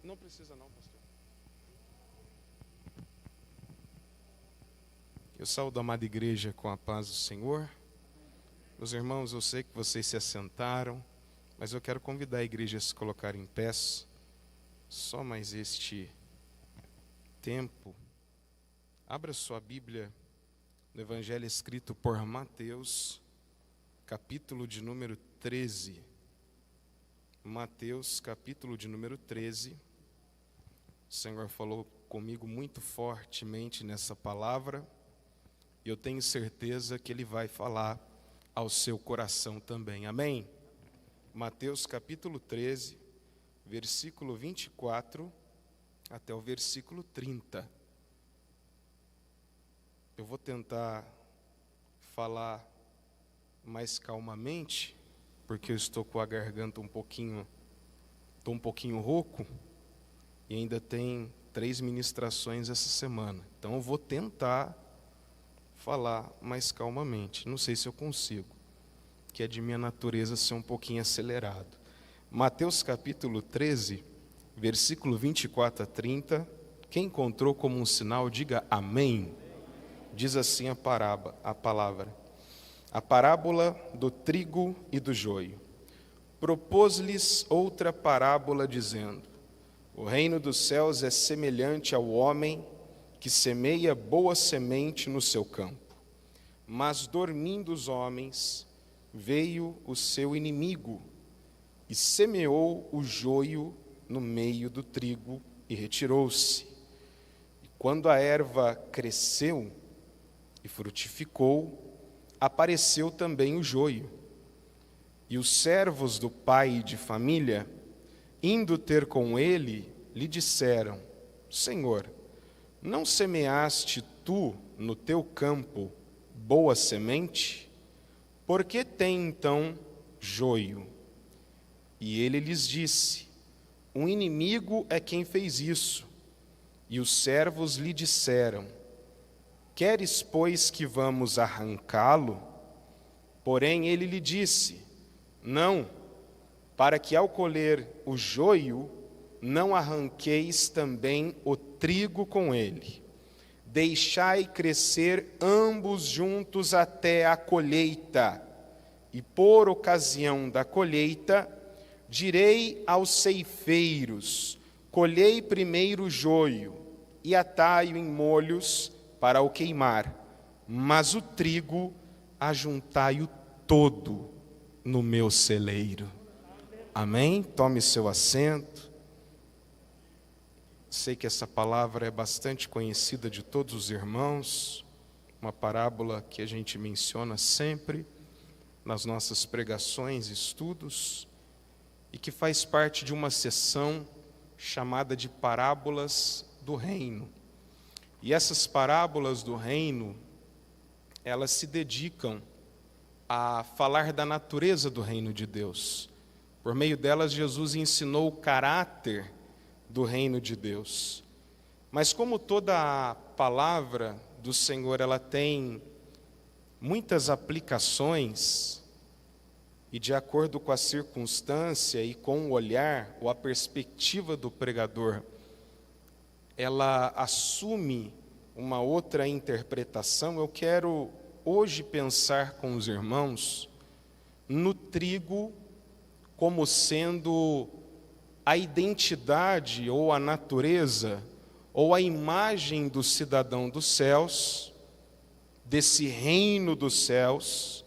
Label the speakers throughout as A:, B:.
A: Não precisa não, pastor. Eu saúdo a amada igreja com a paz do Senhor. Meus irmãos, eu sei que vocês se assentaram, mas eu quero convidar a igreja a se colocar em pé. Só mais este tempo. Abra sua Bíblia no Evangelho escrito por Mateus, capítulo de número 13. Mateus, capítulo de número 13. O Senhor falou comigo muito fortemente nessa palavra, e eu tenho certeza que Ele vai falar ao seu coração também. Amém? Mateus, capítulo 13, versículo 24 até o versículo 30. Eu vou tentar falar mais calmamente, porque eu estou com a garganta estou um pouquinho rouco, e ainda tem 3 ministrações essa semana. Então eu vou tentar falar mais calmamente. Não sei se eu consigo, que é de minha natureza ser um pouquinho acelerado. Mateus capítulo 13, versículo 24 a 30. Quem encontrou como um sinal, diga amém. Diz assim a palavra. A parábola do trigo e do joio. Propôs-lhes outra parábola, dizendo: o reino dos céus é semelhante ao homem que semeia boa semente no seu campo. Mas, dormindo os homens, veio o seu inimigo e semeou o joio no meio do trigo e retirou-se. E quando a erva cresceu e frutificou, apareceu também o joio. E os servos do pai de família, indo ter com ele, lhe disseram: Senhor, não semeaste tu no teu campo boa semente? Por que tem então joio? E ele lhes disse: um inimigo é quem fez isso. E os servos lhe disseram: queres, pois, que vamos arrancá-lo? Porém ele lhe disse: não, para que ao colher o joio, não arranqueis também o trigo com ele. Deixai crescer ambos juntos até a colheita. E por ocasião da colheita, direi aos ceifeiros: colhei primeiro o joio, e atai-o em molhos para o queimar, mas o trigo ajuntai-o todo no meu celeiro. Amém? Tome seu assento. Sei que essa palavra é bastante conhecida de todos os irmãos, uma parábola que a gente menciona sempre nas nossas pregações e estudos, e que faz parte de uma seção chamada de parábolas do reino. E essas parábolas do reino, elas se dedicam a falar da natureza do reino de Deus. Por meio delas, Jesus ensinou o caráter do reino de Deus. Mas como toda a palavra do Senhor, ela tem muitas aplicações, e de acordo com a circunstância e com o olhar ou a perspectiva do pregador, ela assume uma outra interpretação. Eu quero hoje pensar com os irmãos no trigo como sendo a identidade ou a natureza ou a imagem do cidadão dos céus, desse reino dos céus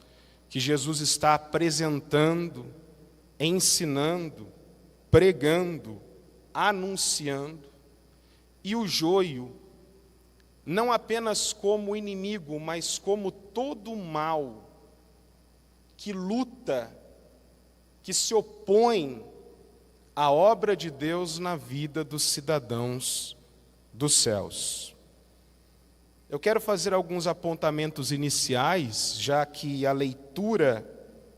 A: que Jesus está apresentando, ensinando, pregando, anunciando. E o joio, não apenas como inimigo, mas como todo mal que luta, que se opõe à obra de Deus na vida dos cidadãos dos céus. Eu quero fazer alguns apontamentos iniciais, já que a leitura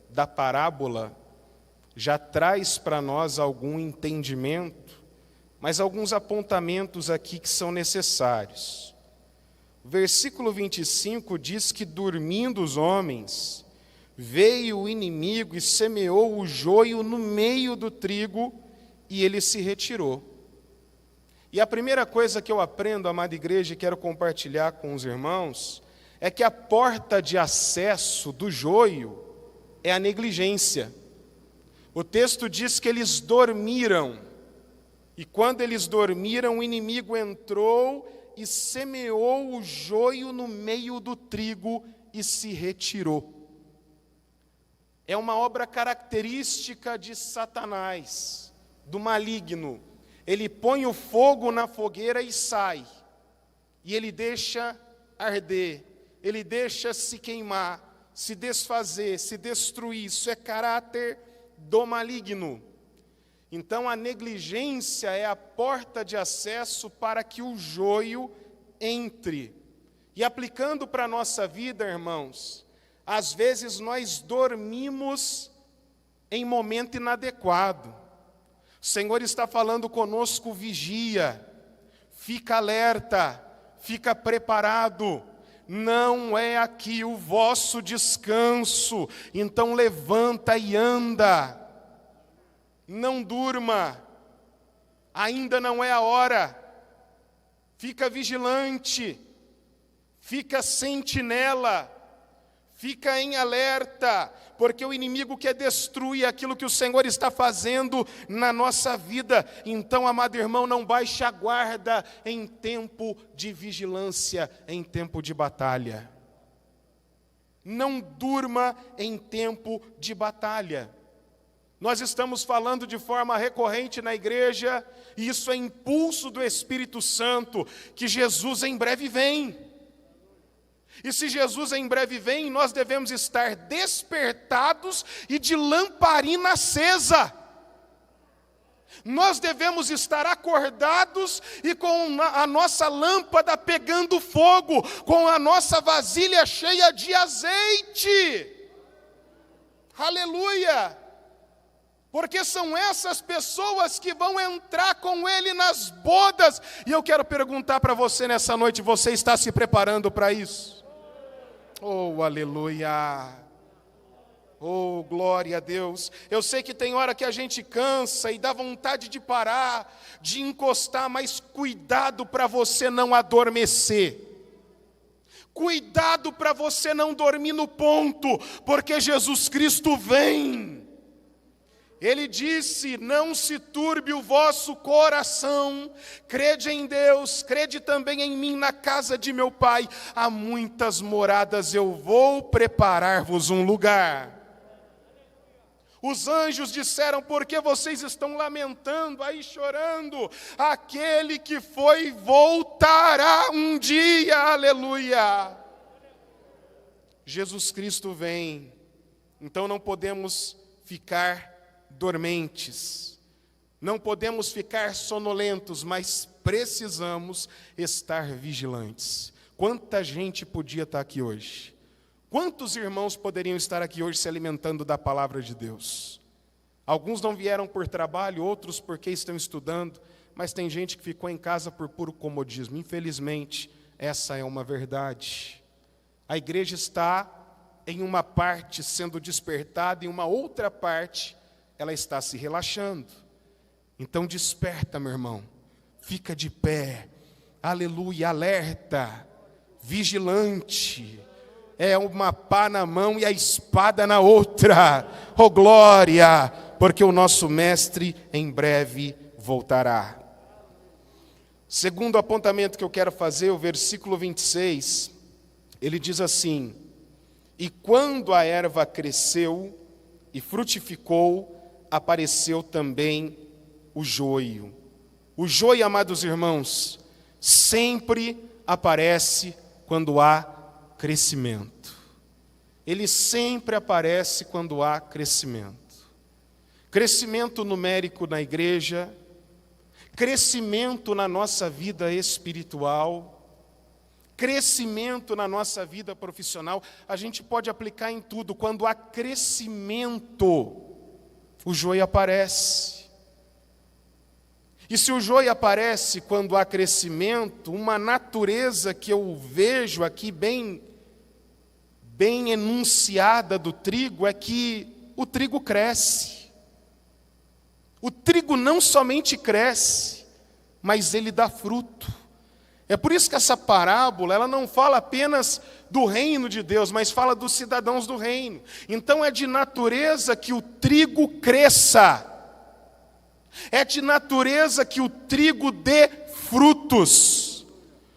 A: da parábola já traz para nós algum entendimento, mas alguns apontamentos aqui que são necessários. O versículo 25 diz que, dormindo os homens, veio o inimigo e semeou o joio no meio do trigo, e ele se retirou. E a primeira coisa que eu aprendo, amada igreja, e quero compartilhar com os irmãos, é que a porta de acesso do joio é a negligência. O texto diz que eles dormiram, e quando eles dormiram, o inimigo entrou e semeou o joio no meio do trigo e se retirou. É uma obra característica de Satanás, do maligno. Ele põe o fogo na fogueira e sai, e ele deixa arder, ele deixa se queimar, se desfazer, se destruir. Isso é caráter do maligno. Então a negligência é a porta de acesso para que o joio entre. E aplicando para a nossa vida, irmãos, às vezes nós dormimos em momento inadequado. O Senhor está falando conosco: vigia, fica alerta, fica preparado. Não é aqui o vosso descanso, então levanta e anda. Não durma, ainda não é a hora. Fica vigilante, fica sentinela, fica em alerta, porque o inimigo quer destruir aquilo que o Senhor está fazendo na nossa vida. Então, amado irmão, não baixe a guarda em tempo de vigilância, em tempo de batalha. Não durma em tempo de batalha. Nós estamos falando de forma recorrente na igreja, e isso é impulso do Espírito Santo, que Jesus em breve vem. E se Jesus em breve vem, nós devemos estar despertados e de lamparina acesa. Nós devemos estar acordados e com a nossa lâmpada pegando fogo, com a nossa vasilha cheia de azeite. Aleluia! Porque são essas pessoas que vão entrar com Ele nas bodas. E eu quero perguntar para você nessa noite: você está se preparando para isso? Oh, aleluia! Oh, glória a Deus! Eu sei que tem hora que a gente cansa e dá vontade de parar, de encostar, mas cuidado para você não adormecer. Cuidado para você não dormir no ponto, porque Jesus Cristo vem. Ele disse: não se turbe o vosso coração, crede em Deus, crede também em mim. Na casa de meu Pai há muitas moradas, eu vou preparar-vos um lugar. Os anjos disseram: por que vocês estão lamentando, aí chorando? Aquele que foi voltará um dia, aleluia. Jesus Cristo vem, então não podemos ficar dormentes, não podemos ficar sonolentos, mas precisamos estar vigilantes. Quanta gente podia estar aqui hoje? Quantos irmãos poderiam estar aqui hoje se alimentando da palavra de Deus? Alguns não vieram por trabalho, outros porque estão estudando, mas tem gente que ficou em casa por puro comodismo. Infelizmente, essa é uma verdade. A igreja está em uma parte sendo despertada, em uma outra parte ela está se relaxando. Então desperta, meu irmão, fica de pé, aleluia, alerta, vigilante. É uma pá na mão e a espada na outra. Oh glória, porque o nosso mestre em breve voltará. Segundo apontamento que eu quero fazer, o versículo 26, ele diz assim: e quando a erva cresceu e frutificou, apareceu também o joio. O joio, amados irmãos, sempre aparece quando há crescimento. Ele sempre aparece quando há crescimento. Crescimento numérico na igreja, crescimento na nossa vida espiritual, crescimento na nossa vida profissional. A gente pode aplicar em tudo. Quando há crescimento, o joio aparece. E se o joio aparece quando há crescimento, uma natureza que eu vejo aqui bem enunciada do trigo é que o trigo cresce. O trigo não somente cresce, mas ele dá fruto. É por isso que essa parábola, ela não fala apenas do reino de Deus, mas fala dos cidadãos do reino. Então é de natureza que o trigo cresça. É de natureza que o trigo dê frutos.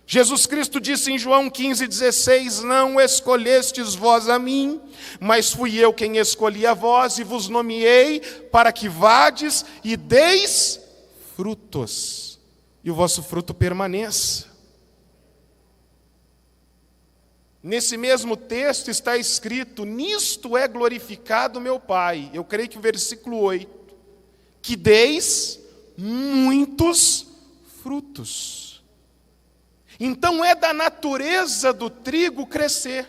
A: Jesus Cristo disse em João 15,16: não escolhestes vós a mim, mas fui eu quem escolhi a vós e vos nomeei para que vades e deis frutos, e o vosso fruto permaneça. Nesse mesmo texto está escrito: nisto é glorificado meu Pai. Eu creio que o versículo 8, que deis muitos frutos. Então é da natureza do trigo crescer.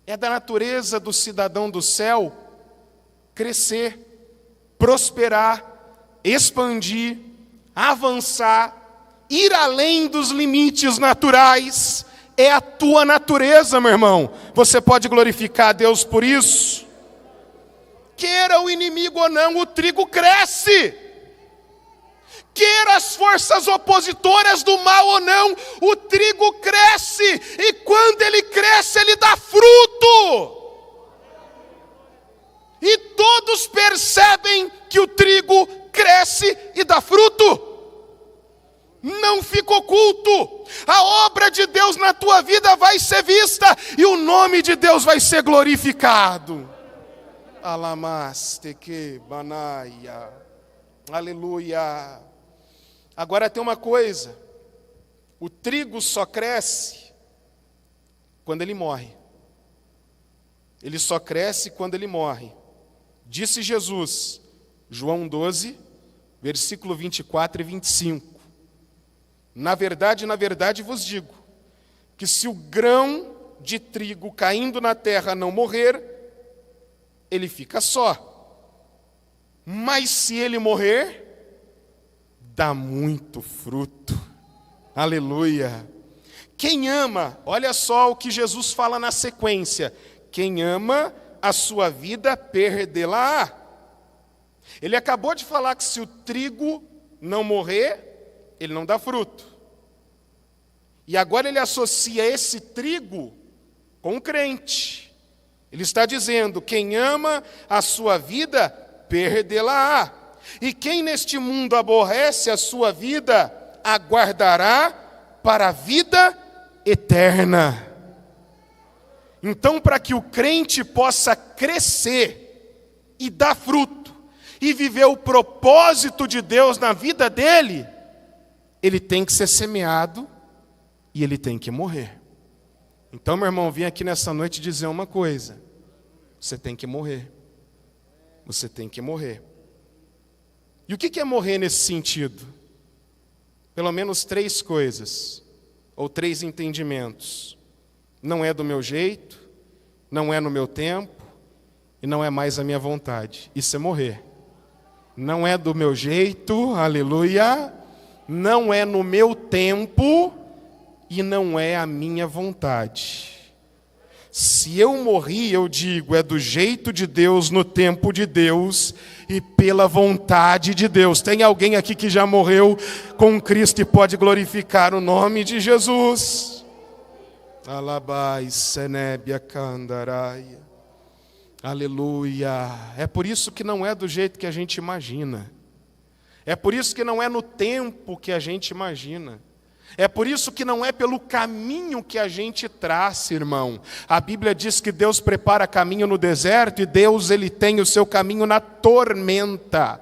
A: É da natureza do cidadão do céu crescer, prosperar, expandir, avançar, ir além dos limites naturais. É a tua natureza, meu irmão. Você pode glorificar a Deus por isso? Queira o inimigo ou não, o trigo cresce. Queira as forças opositoras do mal ou não, o trigo cresce. E quando ele cresce, ele dá fruto. E todos percebem que o trigo cresce e dá fruto. Não fica oculto. A obra de Deus na tua vida vai ser vista e o nome de Deus vai ser glorificado. Alamaste banaia. Aleluia. Agora tem uma coisa: o trigo só cresce quando ele morre. Ele só cresce quando ele morre. Disse Jesus, João 12, versículo 24 e 25. Na verdade vos digo, que se o grão de trigo caindo na terra não morrer, ele fica só. Mas se ele morrer, dá muito fruto. Aleluia. Quem ama, olha só o que Jesus fala na sequência: quem ama a sua vida, perdê-la-á. Ele acabou de falar que se o trigo não morrer, ele não dá fruto. E agora ele associa esse trigo com o crente. Ele está dizendo: quem ama a sua vida, perdê-la-á. E quem neste mundo aborrece a sua vida, aguardará para a vida eterna. Então, para que o crente possa crescer e dar fruto, e viver o propósito de Deus na vida dele, ele tem que ser semeado e ele tem que morrer. Então, meu irmão, vim aqui nessa noite dizer uma coisa: você tem que morrer. Você tem que morrer. E o que é morrer nesse sentido? Pelo menos 3 coisas, ou 3 entendimentos. Não é do meu jeito, não é no meu tempo, e não é mais a minha vontade. Isso é morrer. Não é do meu jeito, aleluia, não é no meu tempo, e não é a minha vontade. Se eu morri, eu digo, é do jeito de Deus, no tempo de Deus e pela vontade de Deus. Tem alguém aqui que já morreu com Cristo e pode glorificar o nome de Jesus? Alabai, senébia, candaraia. Aleluia. É por isso que não é do jeito que a gente imagina. É por isso que não é no tempo que a gente imagina. É por isso que não é pelo caminho que a gente traça, irmão. A Bíblia diz que Deus prepara caminho no deserto e Deus, ele tem o seu caminho na tormenta.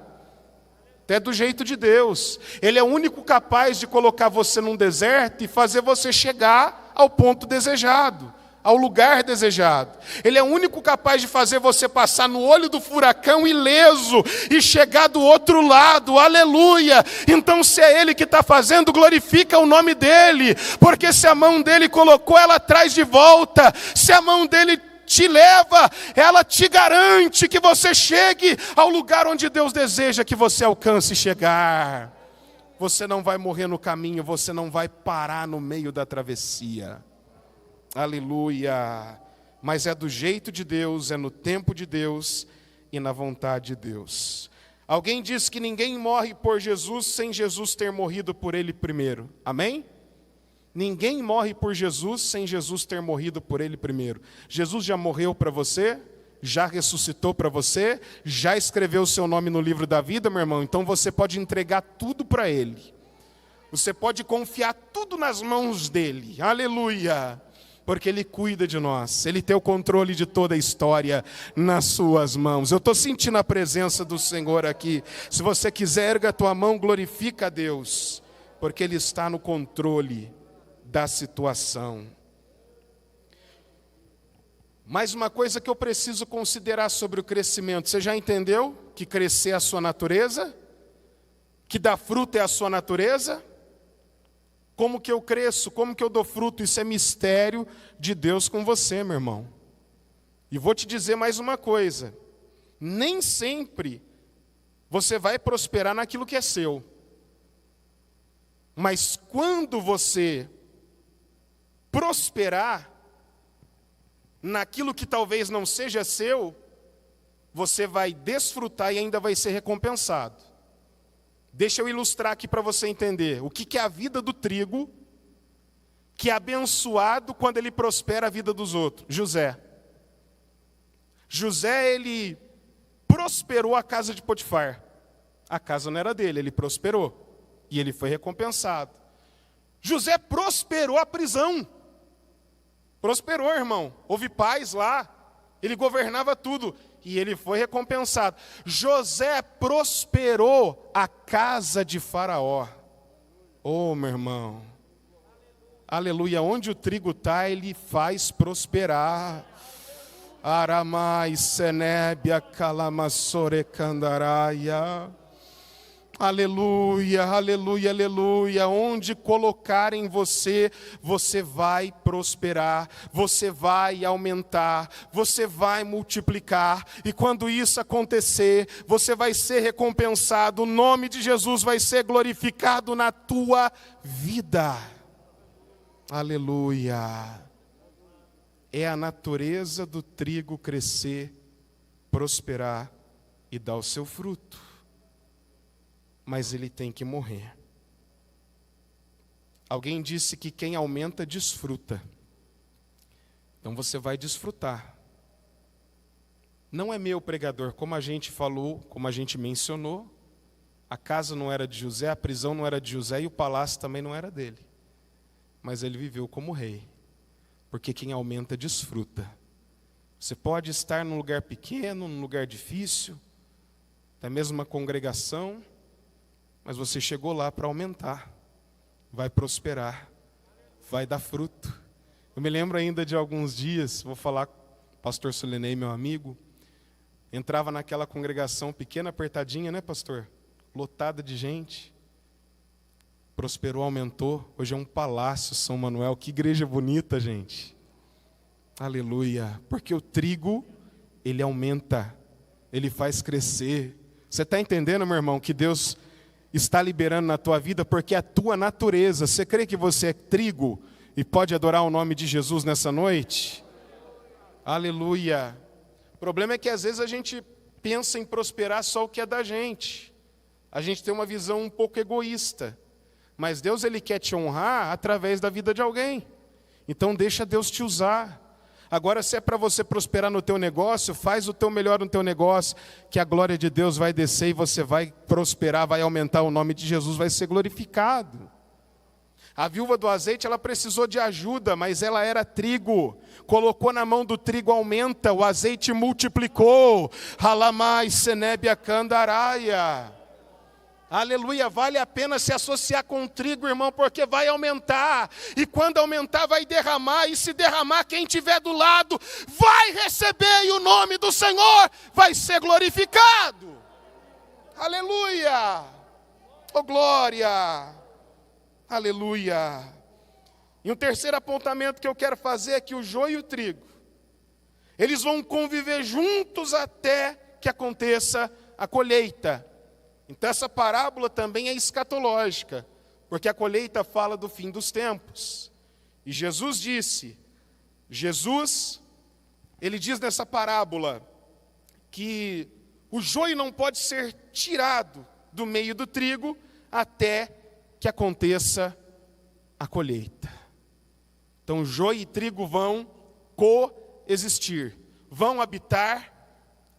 A: É do jeito de Deus. Ele é o único capaz de colocar você num deserto e fazer você chegar ao ponto desejado, ao lugar desejado. Ele é o único capaz de fazer você passar no olho do furacão ileso e chegar do outro lado, aleluia. Então, se é Ele que está fazendo, glorifica o nome dEle, porque se a mão dEle colocou, ela traz de volta. Se a mão dEle te leva, ela te garante que você chegue ao lugar onde Deus deseja que você alcance chegar. Você não vai morrer no caminho, você não vai parar no meio da travessia. Aleluia. Mas é do jeito de Deus, é no tempo de Deus e na vontade de Deus. Alguém disse que ninguém morre por Jesus sem Jesus ter morrido por ele primeiro. Amém? Ninguém morre por Jesus sem Jesus ter morrido por ele primeiro. Jesus já morreu para você, já ressuscitou para você, já escreveu o seu nome no livro da vida, meu irmão. Então você pode entregar tudo para ele. Você pode confiar tudo nas mãos dele. Aleluia! Porque ele cuida de nós. Ele tem o controle de toda a história nas suas mãos. Eu estou sentindo a presença do Senhor aqui. Se você quiser, erga a tua mão, glorifica a Deus. Porque ele está no controle da situação. Mais uma coisa que eu preciso considerar sobre o crescimento. Você já entendeu que crescer é a sua natureza? Que dar fruto é a sua natureza? Como que eu cresço? Como que eu dou fruto? Isso é mistério de Deus com você, meu irmão. E vou te dizer mais uma coisa. Nem sempre você vai prosperar naquilo que é seu. Mas quando você prosperar naquilo que talvez não seja seu, você vai desfrutar e ainda vai ser recompensado. Deixa eu ilustrar aqui para você entender. O que é a vida do trigo, que é abençoado quando ele prospera a vida dos outros? José. José, ele prosperou a casa de Potifar. A casa não era dele, ele prosperou. E ele foi recompensado. José prosperou a prisão. Prosperou, irmão. Houve paz lá. Ele governava tudo. E ele foi recompensado. José prosperou a casa de Faraó. Oh, meu irmão. Aleluia. Onde o trigo está, ele faz prosperar. Aramai, Senébia, Calamassore, Candaraia. Aleluia, aleluia, aleluia. Onde colocarem você, você vai prosperar, você vai aumentar, você vai multiplicar. E quando isso acontecer, você vai ser recompensado. O nome de Jesus vai ser glorificado na tua vida. Aleluia. É a natureza do trigo crescer, prosperar e dar o seu fruto. Mas ele tem que morrer. Alguém disse que quem aumenta desfruta. Então você vai desfrutar. Não é meu, pregador, como a gente falou, como a gente mencionou, a casa não era de José, a prisão não era de José e o palácio também não era dele. Mas ele viveu como rei. Porque quem aumenta desfruta. Você pode estar num lugar pequeno, num lugar difícil, até mesmo uma congregação, mas você chegou lá para aumentar, vai prosperar, vai dar fruto. Eu me lembro ainda de alguns dias, vou falar com o pastor Solenei, meu amigo, entrava naquela congregação pequena, apertadinha, né, pastor? Lotada de gente, prosperou, aumentou, hoje é um palácio São Manuel, que igreja bonita, gente. Aleluia, porque o trigo, ele aumenta, ele faz crescer. Você está entendendo, meu irmão, que Deus está liberando na tua vida, porque é a tua natureza. Você crê que você é trigo e pode adorar o nome de Jesus nessa noite? Aleluia. O problema é que às vezes a gente pensa em prosperar só o que é da gente. A gente tem uma visão um pouco egoísta. Mas Deus, ele quer te honrar através da vida de alguém. Então deixa Deus te usar. Agora, se é para você prosperar no teu negócio, faz o teu melhor no teu negócio, que a glória de Deus vai descer e você vai prosperar, vai aumentar, o nome de Jesus vai ser glorificado. A viúva do azeite, ela precisou de ajuda, mas ela era trigo. Colocou na mão do trigo, aumenta, o azeite multiplicou. Halamai, Senébia, Candaraia. Aleluia, vale a pena se associar com o trigo, irmão, porque vai aumentar. E quando aumentar, vai derramar. E se derramar, quem estiver do lado vai receber. E o nome do Senhor vai ser glorificado. Aleluia. Oh, glória. Aleluia. E um terceiro apontamento que eu quero fazer é que o joio e o trigo, eles vão conviver juntos até que aconteça a colheita. Então essa parábola também é escatológica, porque a colheita fala do fim dos tempos. E Jesus, ele diz nessa parábola que O joio não pode ser tirado do meio do trigo até que aconteça a colheita. Então, joio e trigo vão coexistir, vão habitar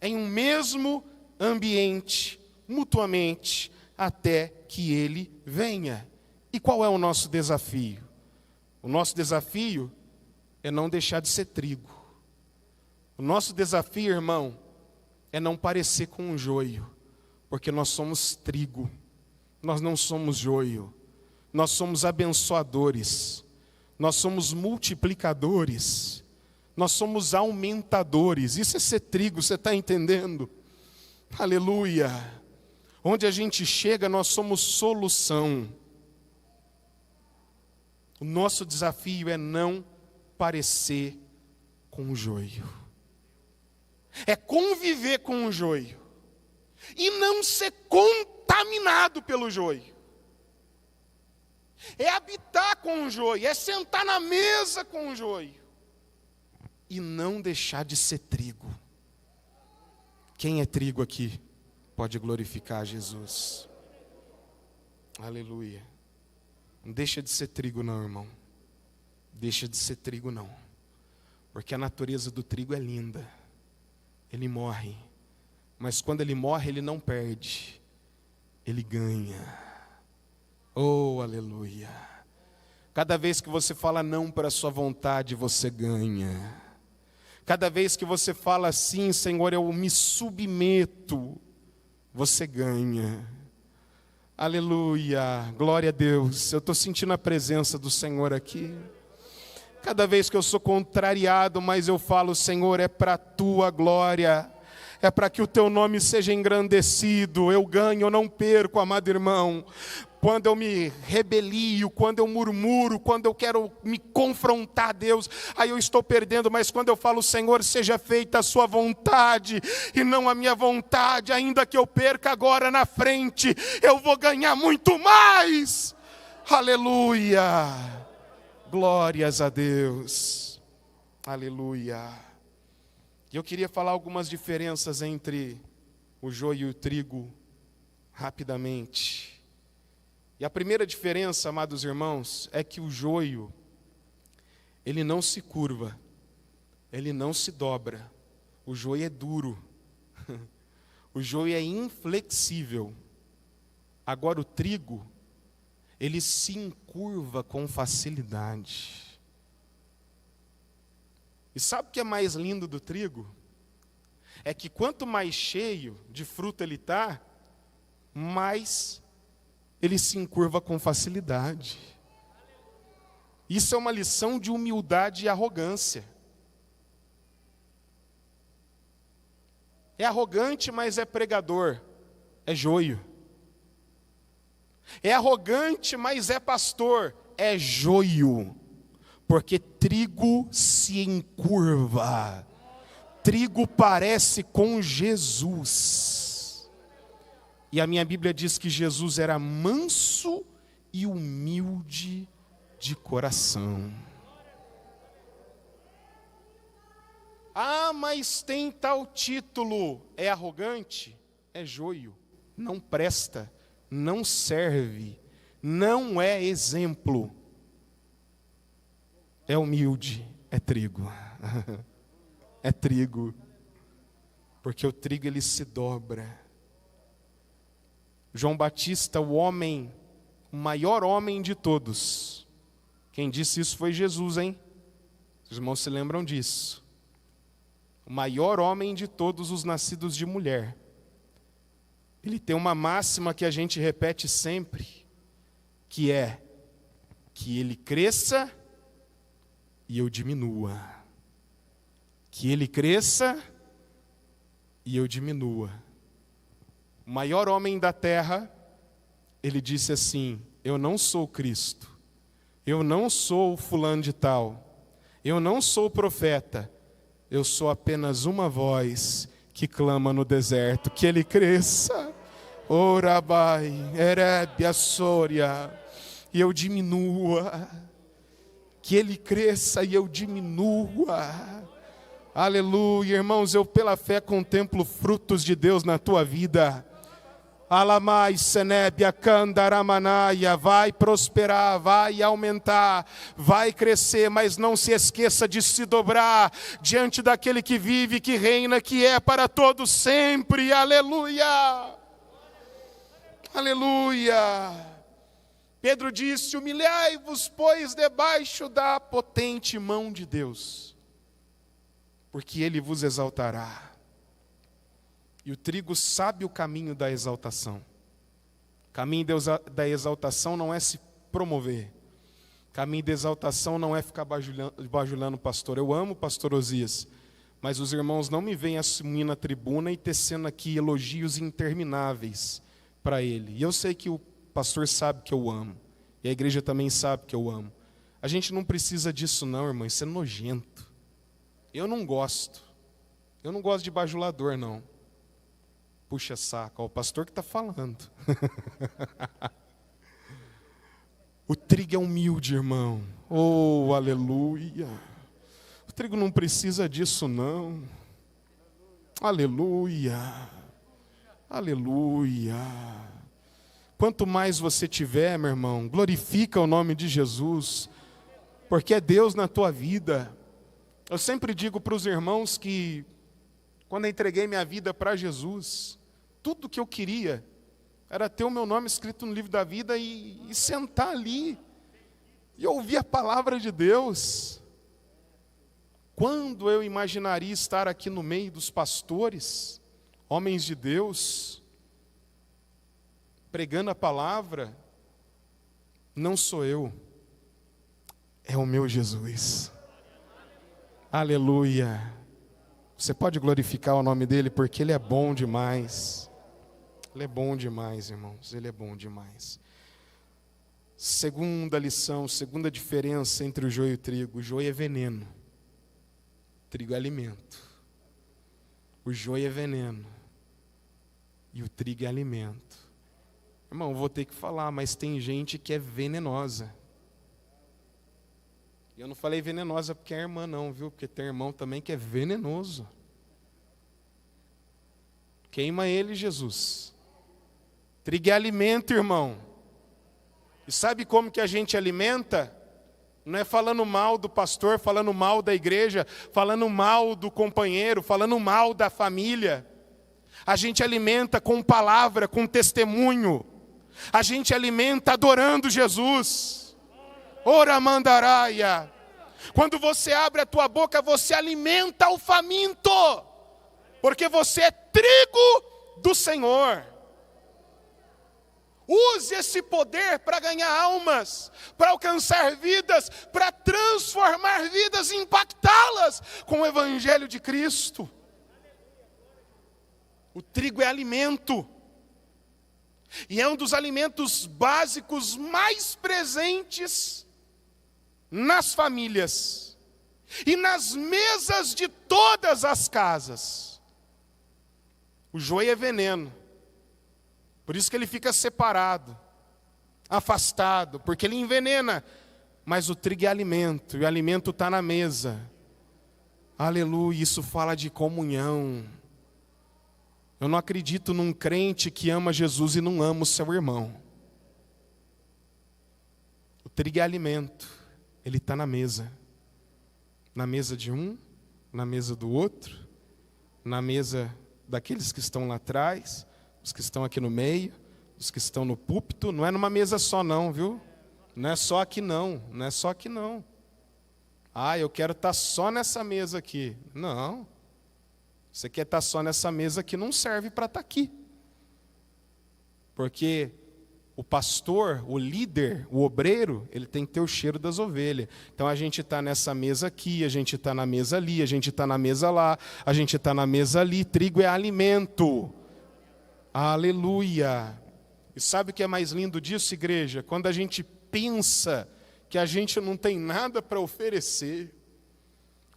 A: em um mesmo ambiente, mutuamente, até que ele venha. E qual é o nosso desafio? O nosso desafio é não deixar de ser trigo. O nosso desafio, irmão, é não parecer com um joio, porque nós somos trigo, nós não somos joio, nós somos abençoadores, nós somos multiplicadores, nós somos aumentadores. Isso é ser trigo, você está entendendo? Aleluia! Onde a gente chega, nós somos solução. O nosso desafio é não parecer com o joio. É conviver com o joio. E não ser contaminado pelo joio. É habitar com o joio, é sentar na mesa com o joio. E não deixar de ser trigo. Quem é trigo aqui pode glorificar Jesus. Aleluia. Não deixa de ser trigo não, irmão. Deixa de ser trigo não. Porque a natureza do trigo é linda. Ele morre. Mas quando ele morre, ele não perde. Ele ganha. Oh, aleluia. Cada vez que você fala não para a sua vontade, você ganha. Cada vez que você fala assim, Senhor, eu me submeto, você ganha. Aleluia, glória a Deus. Eu estou sentindo a presença do Senhor aqui. Cada vez que eu sou contrariado, mas eu falo, Senhor, é para a tua glória. É para que o teu nome seja engrandecido. Eu ganho, eu não perco, amado irmão. Quando eu me rebelio, quando eu murmuro, quando eu quero me confrontar a Deus, aí eu estou perdendo. Mas quando eu falo, Senhor, seja feita a sua vontade e não a minha vontade, ainda que eu perca agora na frente, eu vou ganhar muito mais. Aleluia, glórias a Deus, aleluia. E eu queria falar algumas diferenças entre o joio e o trigo, rapidamente. E a primeira diferença, amados irmãos, é que o joio, ele não se curva, ele não se dobra. O joio é duro, o joio é inflexível. Agora o trigo, ele se encurva com facilidade. E sabe o que é mais lindo do trigo? É que quanto mais cheio de fruta ele está, mais ele se encurva com facilidade. Isso é uma lição de humildade e arrogância. É arrogante, mas é pregador. É joio. É arrogante, mas é pastor. É joio. Porque trigo se encurva. Trigo parece com Jesus. E a minha Bíblia diz que Jesus era manso e humilde de coração. Ah, mas tem tal título. É arrogante? É joio. Não presta, não serve, não é exemplo. É humilde, é trigo. É trigo. Porque o trigo ele se dobra. João Batista, o maior homem de todos. Quem disse isso foi Jesus, hein? Os irmãos se lembram disso. O maior homem de todos os nascidos de mulher. Ele tem uma máxima que a gente repete sempre, que é que ele cresça e eu diminua. Que ele cresça e eu diminua. O maior homem da terra, ele disse assim: eu não sou Cristo, eu não sou o fulano de tal, eu não sou o profeta, eu sou apenas uma voz que clama no deserto, que ele cresça, Orabai, Erebia, Sória, e eu diminua, que ele cresça e eu diminua, Aleluia, irmãos, eu pela fé contemplo frutos de Deus na tua vida. Alamai, Senébia, Candaramanaia, vai prosperar, vai aumentar, vai crescer, mas não se esqueça de se dobrar diante daquele que vive, que reina, que é para todos sempre. Aleluia! Aleluia! Pedro disse: humilhai-vos, pois, debaixo da potente mão de Deus, porque Ele vos exaltará. E o trigo sabe o caminho da exaltação. O caminho da exaltação não é se promover. O caminho da exaltação não é ficar bajulando o pastor. Eu amo o pastor Osias, mas os irmãos não me veem assumir na tribuna e tecendo aqui elogios intermináveis para ele. E eu sei que o pastor sabe que eu amo. E a igreja também sabe que eu amo. A gente não precisa disso não, irmão. Isso é nojento. Eu não gosto. Eu não gosto de bajulador, não. Puxa saco, ó, o pastor que está falando. O trigo é humilde, irmão. Oh, aleluia. O trigo não precisa disso, não. Aleluia. Aleluia. Quanto mais você tiver, meu irmão, glorifica o nome de Jesus, porque é Deus na tua vida. Eu sempre digo para os irmãos que, quando eu entreguei minha vida para Jesus, tudo que eu queria era ter o meu nome escrito no livro da vida e sentar ali e ouvir a palavra de Deus. Quando eu imaginaria estar aqui no meio dos pastores, homens de Deus, pregando a palavra? Não sou eu, é o meu Jesus. Aleluia. Você pode glorificar o nome dele, porque ele é bom demais. Ele é bom demais, irmãos, ele é bom demais. Segunda lição, segunda diferença entre o joio e o trigo. O joio é veneno, o trigo é alimento. O joio é veneno e o trigo é alimento. Irmão, vou ter que falar, mas tem gente que é venenosa. E eu não falei venenosa porque é irmã não, viu? Porque tem irmão também que é venenoso. Queima ele, Jesus. Trigo é alimento, irmão. E sabe como que a gente alimenta? Não é falando mal do pastor, falando mal da igreja, falando mal do companheiro, falando mal da família. A gente alimenta com palavra, com testemunho. A gente alimenta adorando Jesus. Ora mandaraia. Quando você abre a tua boca, você alimenta o faminto. Porque você é trigo do Senhor. Use esse poder para ganhar almas, para alcançar vidas, para transformar vidas e impactá-las com o Evangelho de Cristo. O trigo é alimento. E é um dos alimentos básicos mais presentes nas famílias e nas mesas de todas as casas. O joio é veneno. Por isso que ele fica separado, afastado, porque ele envenena. Mas o trigo é alimento, e o alimento está na mesa. Aleluia, isso fala de comunhão. Eu não acredito num crente que ama Jesus e não ama o seu irmão. O trigo é alimento, ele está na mesa. Na mesa de um, na mesa do outro, na mesa daqueles que estão lá atrás, os que estão aqui no meio, os que estão no púlpito. Não é numa mesa só não, viu? Não é só aqui não, não é só aqui não. Ah, eu quero estar só nessa mesa aqui. Não. Você quer estar só nessa mesa que não serve para estar aqui. Porque o pastor, o líder, o obreiro, ele tem que ter o cheiro das ovelhas. Então a gente está nessa mesa aqui, a gente está na mesa ali, a gente está na mesa lá, a gente está na mesa ali. Trigo é alimento. Aleluia. E sabe o que é mais lindo disso, igreja? Quando a gente pensa que a gente não tem nada para oferecer.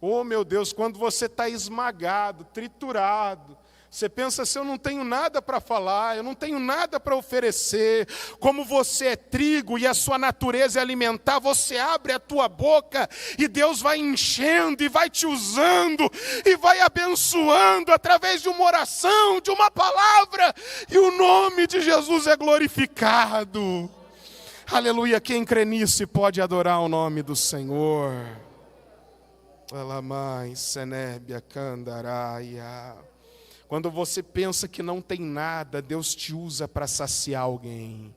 A: Oh, meu Deus, quando você está esmagado, triturado, Você pensa, se eu não tenho nada para falar, eu não tenho nada para oferecer, como você é trigo e a sua natureza é alimentar, você abre a tua boca e Deus vai enchendo e vai te usando e vai abençoando através de uma oração, de uma palavra, e o nome de Jesus é glorificado. Aleluia, quem crê nisso pode adorar o nome do Senhor. Alamai, Senébia, Candaraia. Quando você pensa que não tem nada, Deus te usa para saciar alguém.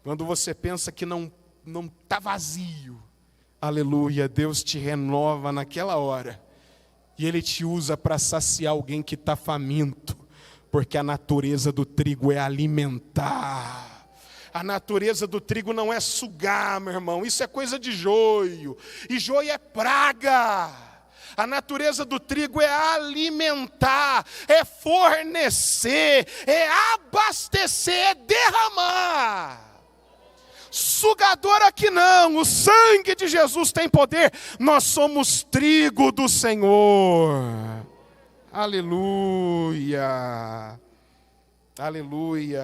A: Quando você pensa que não está vazio, aleluia, Deus te renova naquela hora. E Ele te usa para saciar alguém que está faminto. Porque a natureza do trigo é alimentar. A natureza do trigo não é sugar, meu irmão. Isso é coisa de joio. E joio é praga. A natureza do trigo é alimentar, é fornecer, é abastecer, é derramar. Sugador aqui não, o sangue de Jesus tem poder. Nós somos trigo do Senhor. Aleluia. Aleluia.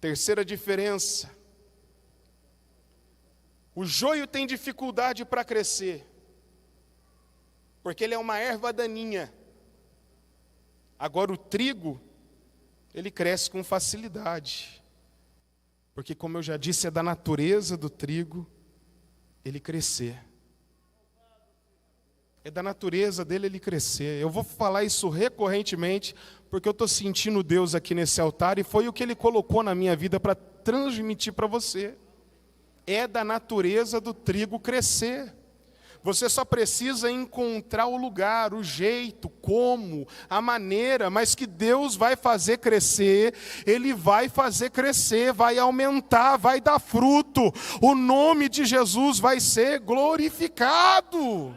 A: Terceira diferença. O joio tem dificuldade para crescer, porque ele é uma erva daninha. Agora o trigo, ele cresce com facilidade, porque como eu já disse, é da natureza do trigo ele crescer. É da natureza dele ele crescer. Eu vou falar isso recorrentemente, porque eu estou sentindo Deus aqui nesse altar, e foi o que Ele colocou na minha vida para transmitir para você. É da natureza do trigo crescer. Você só precisa encontrar o lugar, o jeito, como, a maneira, mas que Deus vai fazer crescer, Ele vai fazer crescer, vai aumentar, vai dar fruto. O nome de Jesus vai ser glorificado.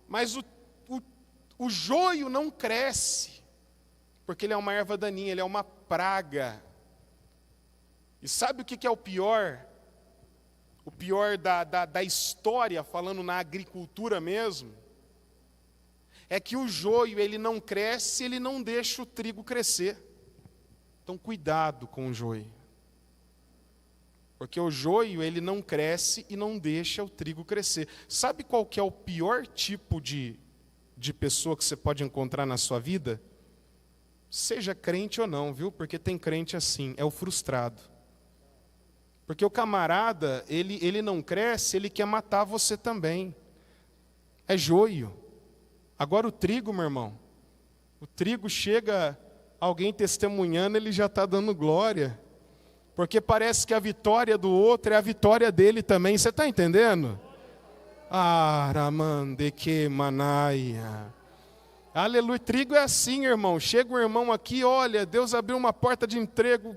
A: Mas o joio não cresce, porque ele é uma erva daninha, ele é uma praga. E sabe o que é o pior? O pior da história, falando na agricultura mesmo, é que o joio ele não cresce, ele não deixa o trigo crescer. Então cuidado com o joio. Porque o joio ele não cresce e não deixa o trigo crescer. Sabe qual que é o pior tipo de pessoa que você pode encontrar na sua vida? Seja crente ou não, viu? Porque tem crente assim, é o frustrado. Porque o camarada, ele não cresce, ele quer matar você também. É joio. Agora o trigo, meu irmão, o trigo chega, alguém testemunhando, ele já está dando glória. Porque parece que a vitória do outro é a vitória dele também. Você está entendendo? Aramande que manaia. Aleluia, trigo é assim, irmão. Chega um irmão aqui, olha, Deus abriu uma porta de emprego,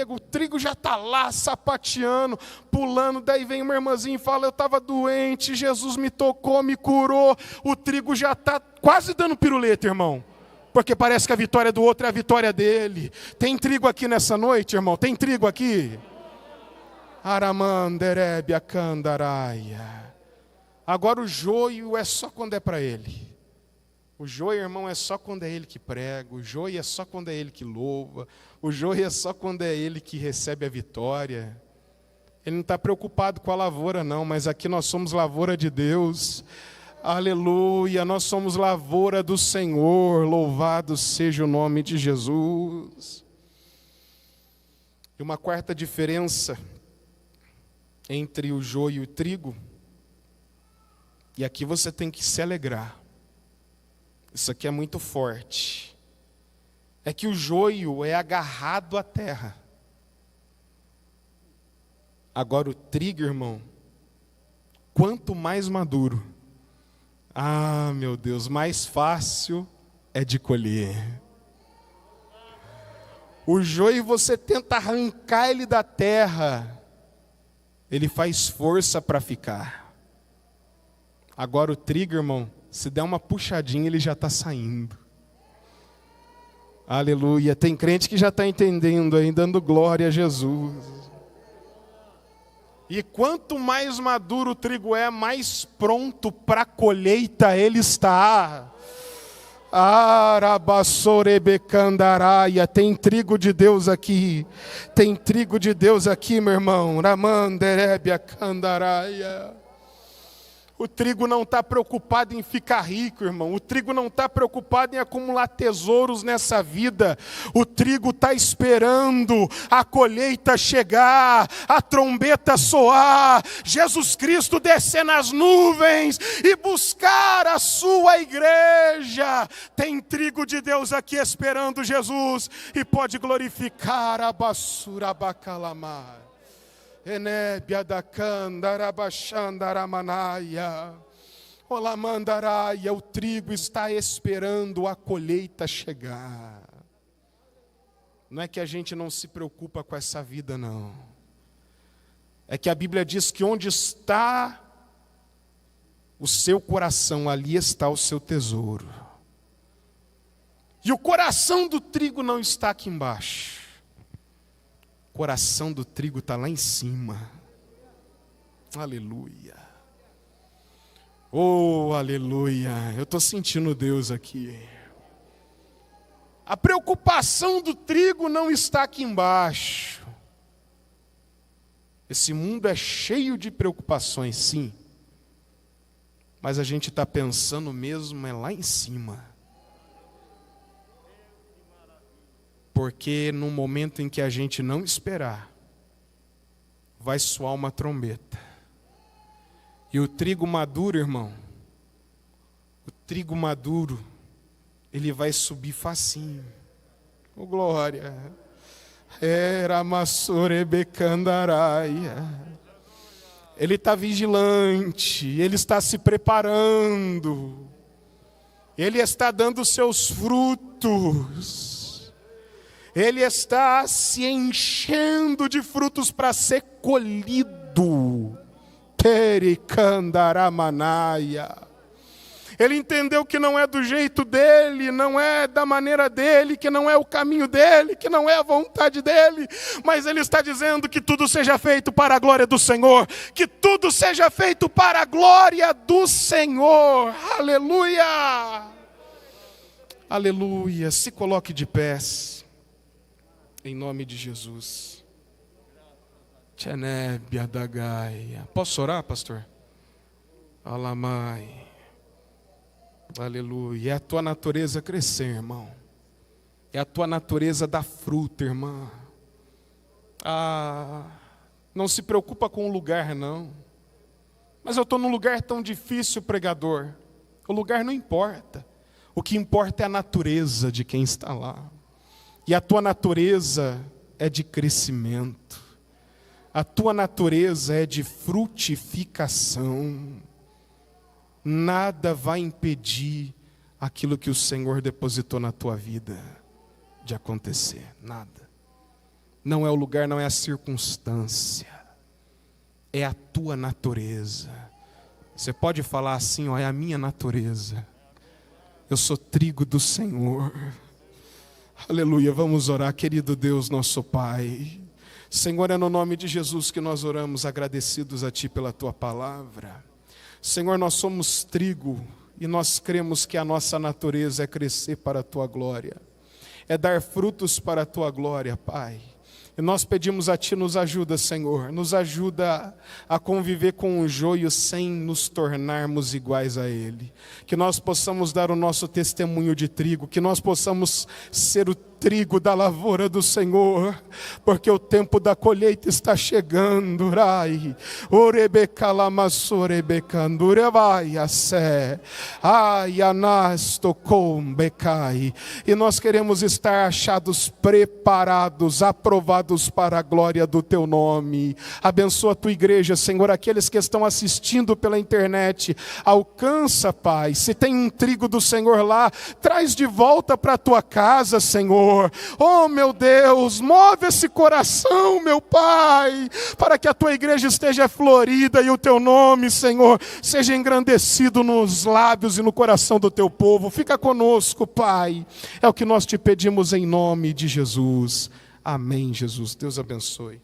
A: o trigo já está lá, sapateando, pulando. Daí vem uma irmãzinha e fala, eu estava doente, Jesus me tocou, me curou. O trigo já está quase dando piruleta, irmão. Porque parece que a vitória do outro é a vitória dele. Tem trigo aqui nessa noite, irmão? Tem trigo aqui? Aramanderebia candaraia. Agora o joio é só quando é para ele. O joio, irmão, é só quando é ele que prega. O joio é só quando é ele que louva. O joio é só quando é ele que recebe a vitória. Ele não está preocupado com a lavoura, não. Mas aqui nós somos lavoura de Deus. Aleluia, nós somos lavoura do Senhor. Louvado seja o nome de Jesus. E uma quarta diferença entre o joio e o trigo. E aqui você tem que se alegrar. Isso aqui é muito forte. É que o joio é agarrado à terra. Agora o trigo, irmão, quanto mais maduro, meu Deus, mais fácil é de colher. O joio você tenta arrancar ele da terra, ele faz força para ficar. Agora o trigo, irmão, se der uma puxadinha, ele já está saindo. Aleluia. Tem crente que já está entendendo aí, dando glória a Jesus. E quanto mais maduro o trigo é, mais pronto para a colheita ele está. Arabassorebecandaraia, tem trigo de Deus aqui. Tem trigo de Deus aqui, meu irmão. Ramanderebia candaraia. O trigo não está preocupado em ficar rico, irmão. O trigo não está preocupado em acumular tesouros nessa vida. O trigo está esperando a colheita chegar, a trombeta soar, Jesus Cristo descer nas nuvens e buscar a sua igreja. Tem trigo de Deus aqui esperando Jesus e pode glorificar a basura bacalamar. Enébia da candarabachandaramanaia. Olamandaraia, o trigo está esperando a colheita chegar. Não é que a gente não se preocupa com essa vida, não. É que a Bíblia diz que onde está o seu coração, ali está o seu tesouro. E o coração do trigo não está aqui embaixo. O coração do trigo está lá em cima. Aleluia. Oh, aleluia. Eu estou sentindo Deus aqui. A preocupação do trigo não está aqui embaixo. Esse mundo é cheio de preocupações, sim. Mas a gente está pensando mesmo é lá em cima. Porque no momento em que a gente não esperar, vai soar uma trombeta. E o trigo maduro, irmão, o trigo maduro, ele vai subir facinho. Oh, glória! Era massorebecandaraia. Ele está vigilante, ele está se preparando, ele está dando seus frutos. Ele está se enchendo de frutos para ser colhido. Tericandaramanaya. Ele entendeu que não é do jeito dele, não é da maneira dele, que não é o caminho dele, que não é a vontade dele. Mas ele está dizendo que tudo seja feito para a glória do Senhor. Que tudo seja feito para a glória do Senhor. Aleluia. Aleluia. Se coloque de pés. Em nome de Jesus. Tchenébia da Gaia. Posso orar, pastor? Alamai. Aleluia. É a tua natureza crescer, irmão. É a tua natureza dar fruto, irmã. Não se preocupa com o lugar, não. Mas eu estou num lugar tão difícil, pregador. O lugar não importa. O que importa é a natureza de quem está lá. E a tua natureza é de crescimento. A tua natureza é de frutificação. Nada vai impedir aquilo que o Senhor depositou na tua vida de acontecer. Nada. Não é o lugar, não é a circunstância. É a tua natureza. Você pode falar assim, ó, é a minha natureza. Eu sou trigo do Senhor. Aleluia, vamos orar, querido Deus, nosso Pai. Senhor, é no nome de Jesus que nós oramos, agradecidos a Ti pela Tua palavra. Senhor, nós somos trigo e nós cremos que a nossa natureza é crescer para a Tua glória. É dar frutos para a Tua glória, Pai. E nós pedimos a Ti, nos ajuda, Senhor, nos ajuda a conviver com o joio sem nos tornarmos iguais a Ele. Que nós possamos dar o nosso testemunho de trigo, que nós possamos ser o trigo da lavoura do Senhor, porque o tempo da colheita está chegando. Rai, e nós queremos estar achados preparados, aprovados para a glória do Teu nome. Abençoa a Tua igreja, Senhor, aqueles que estão assistindo pela internet, alcança, Pai, se tem um trigo do Senhor lá, traz de volta para a Tua casa, Senhor. Oh, meu Deus, move esse coração, meu Pai, para que a Tua igreja esteja florida e o Teu nome, Senhor, seja engrandecido nos lábios e no coração do Teu povo. Fica conosco, Pai. É o que nós Te pedimos em nome de Jesus. Amém, Jesus. Deus abençoe.